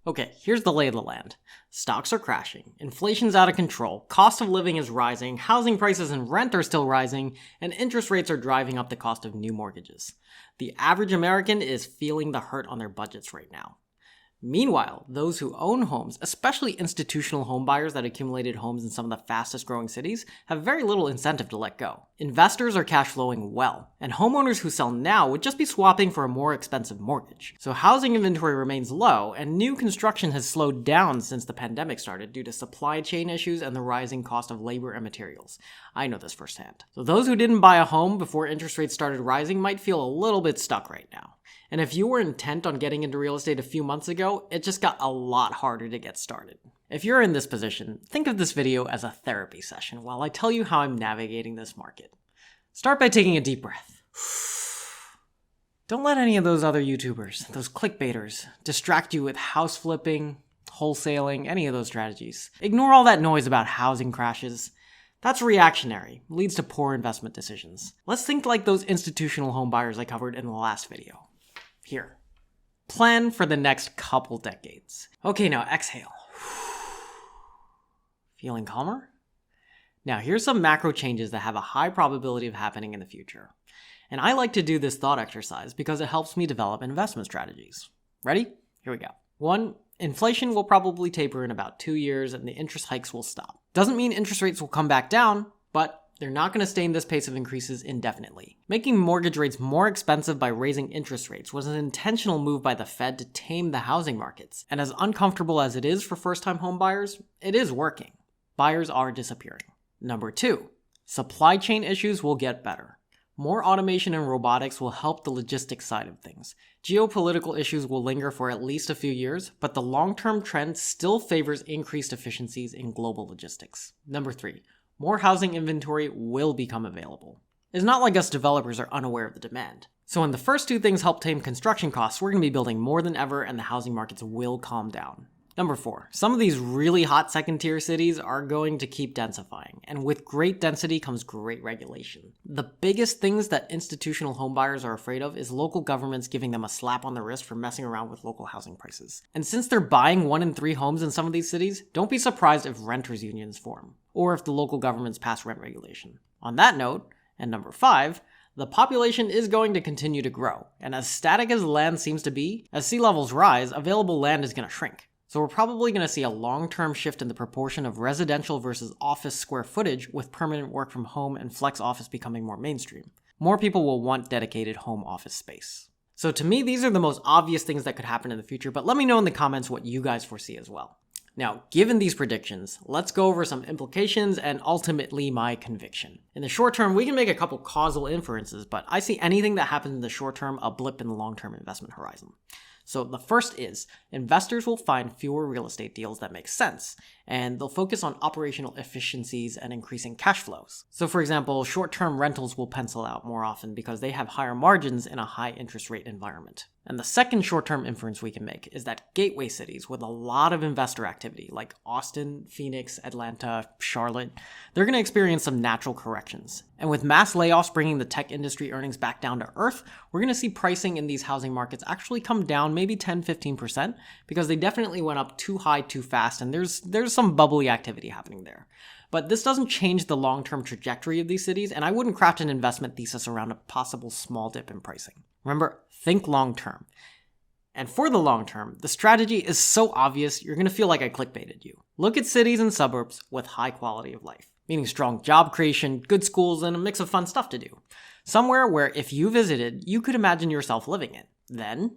Okay, here's the lay of the land. Stocks are crashing, inflation's out of control, cost of living is rising, housing prices and rent are still rising, and interest rates are driving up the cost of new mortgages. The average American is feeling the hurt on their budgets right now. Meanwhile, those who own homes, especially institutional home buyers that accumulated homes in some of the fastest growing cities, have very little incentive to let go. Investors are cash flowing well, and homeowners who sell now would just be swapping for a more expensive mortgage. So housing inventory remains low, and new construction has slowed down since the pandemic started due to supply chain issues and the rising cost of labor and materials. I know this firsthand. So those who didn't buy a home before interest rates started rising might feel a little bit stuck right now. And if you were intent on getting into real estate a few months ago, it just got a lot harder to get started. If you're in this position, think of this video as a therapy session while I tell you how I'm navigating this market. Start by taking a deep breath. Don't let any of those other YouTubers, those clickbaiters, distract you with house flipping, wholesaling, any of those strategies. Ignore all that noise about housing crashes. That's reactionary, leads to poor investment decisions. Let's think like those institutional home buyers I covered in the last video. Here. Plan for the next couple decades. Okay, now exhale. Feeling calmer? Now here's some macro changes that have a high probability of happening in the future. And I like to do this thought exercise because it helps me develop investment strategies. Ready? Here we go. 1. Inflation will probably taper in about 2 years and the interest hikes will stop. Doesn't mean interest rates will come back down, but they're not going to stay in this pace of increases indefinitely. Making mortgage rates more expensive by raising interest rates was an intentional move by the Fed to tame the housing markets. And as uncomfortable as it is for first-time home buyers, it is working. Buyers are disappearing. Number 2, supply chain issues will get better. More automation and robotics will help the logistics side of things. Geopolitical issues will linger for at least a few years, but the long-term trend still favors increased efficiencies in global logistics. Number 3, more housing inventory will become available. It's not like us developers are unaware of the demand. So when the first 2 things help tame construction costs, we're going to be building more than ever and the housing markets will calm down. Number 4, some of these really hot second-tier cities are going to keep densifying, and with great density comes great regulation. The biggest things that institutional homebuyers are afraid of is local governments giving them a slap on the wrist for messing around with local housing prices. And since they're buying 1 in 3 homes in some of these cities, don't be surprised if renters unions form, or if the local governments pass rent regulation. On that note, and number 5, the population is going to continue to grow, and as static as land seems to be, as sea levels rise, available land is going to shrink. So we're probably going to see a long-term shift in the proportion of residential versus office square footage, with permanent work from home and flex office becoming more mainstream. More people will want dedicated home office space. So to me, these are the most obvious things that could happen in the future, but let me know in the comments what you guys foresee as well. Now, given these predictions, let's go over some implications and ultimately my conviction. In the short term, we can make a couple causal inferences, but I see anything that happens in the short term a blip in the long-term investment horizon. So the first is, investors will find fewer real estate deals that make sense, and they'll focus on operational efficiencies and increasing cash flows. So for example, short-term rentals will pencil out more often because they have higher margins in a high interest rate environment. And the second short-term inference we can make is that gateway cities with a lot of investor activity, like Austin, Phoenix, Atlanta, Charlotte, they're going to experience some natural corrections. And with mass layoffs bringing the tech industry earnings back down to earth, we're going to see pricing in these housing markets actually come down maybe 10-15% because they definitely went up too high too fast, and there's some bubbly activity happening there. But this doesn't change the long-term trajectory of these cities, and I wouldn't craft an investment thesis around a possible small dip in pricing. Remember, think long-term. And for the long term, the strategy is so obvious you're going to feel like I clickbaited you. Look at cities and suburbs with high quality of life, meaning strong job creation, good schools, and a mix of fun stuff to do. Somewhere where if you visited, you could imagine yourself living in. Then,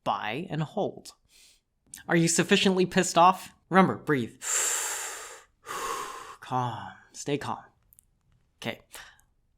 buy and hold. Are you sufficiently pissed off? Remember, breathe. Calm. Stay calm. Okay.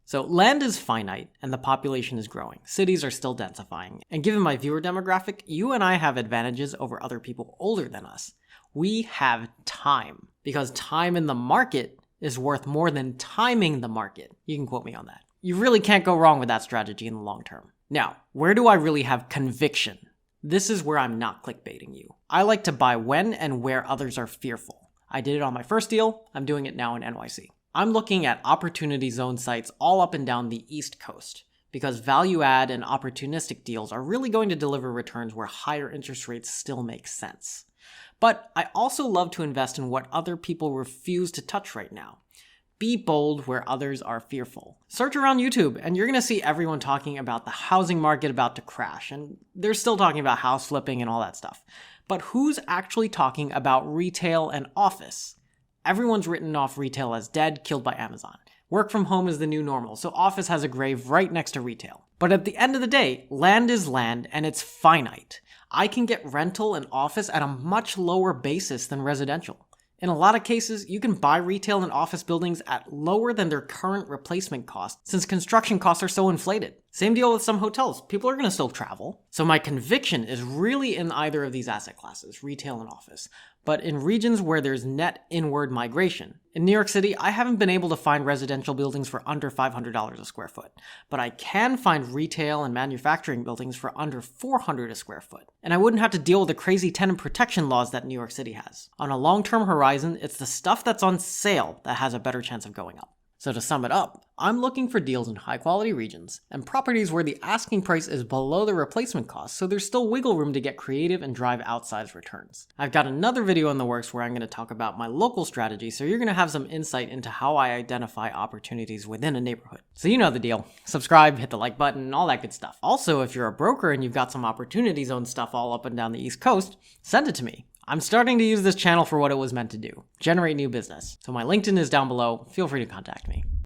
So land is finite and the population is growing. Cities are still densifying. And given my viewer demographic, you and I have advantages over other people older than us. We have time, because time in the market is worth more than timing the market. You can quote me on that. You really can't go wrong with that strategy in the long term. Now, where do I really have conviction? This is where I'm not clickbaiting you. I like to buy when and where others are fearful. I did it on my first deal. I'm doing it now in NYC. I'm looking at opportunity zone sites all up and down the East Coast because value add and opportunistic deals are really going to deliver returns where higher interest rates still make sense. But I also love to invest in what other people refuse to touch right now. Be bold where others are fearful. Search around YouTube and you're going to see everyone talking about the housing market about to crash, and they're still talking about house flipping and all that stuff. But who's actually talking about retail and office? Everyone's written off retail as dead, killed by Amazon. Work from home is the new normal, so office has a grave right next to retail. But at the end of the day, land is land and it's finite. I can get rental and office at a much lower basis than residential. In a lot of cases, you can buy retail and office buildings at lower than their current replacement cost since construction costs are so inflated. Same deal with some hotels. People are going to still travel. So my conviction is really in either of these asset classes, retail and office, but in regions where there's net inward migration. In New York City, I haven't been able to find residential buildings for under $500 a square foot, but I can find retail and manufacturing buildings for under $400 a square foot. And I wouldn't have to deal with the crazy tenant protection laws that New York City has. On a long-term horizon, it's the stuff that's on sale that has a better chance of going up. So to sum it up, I'm looking for deals in high-quality regions and properties where the asking price is below the replacement cost, so there's still wiggle room to get creative and drive outsized returns. I've got another video in the works where I'm going to talk about my local strategy, so you're going to have some insight into how I identify opportunities within a neighborhood. So you know the deal. Subscribe, hit the like button, all that good stuff. Also, if you're a broker and you've got some opportunity zone stuff all up and down the East Coast, send it to me. I'm starting to use this channel for what it was meant to do, generate new business. So my LinkedIn is down below. Feel free to contact me.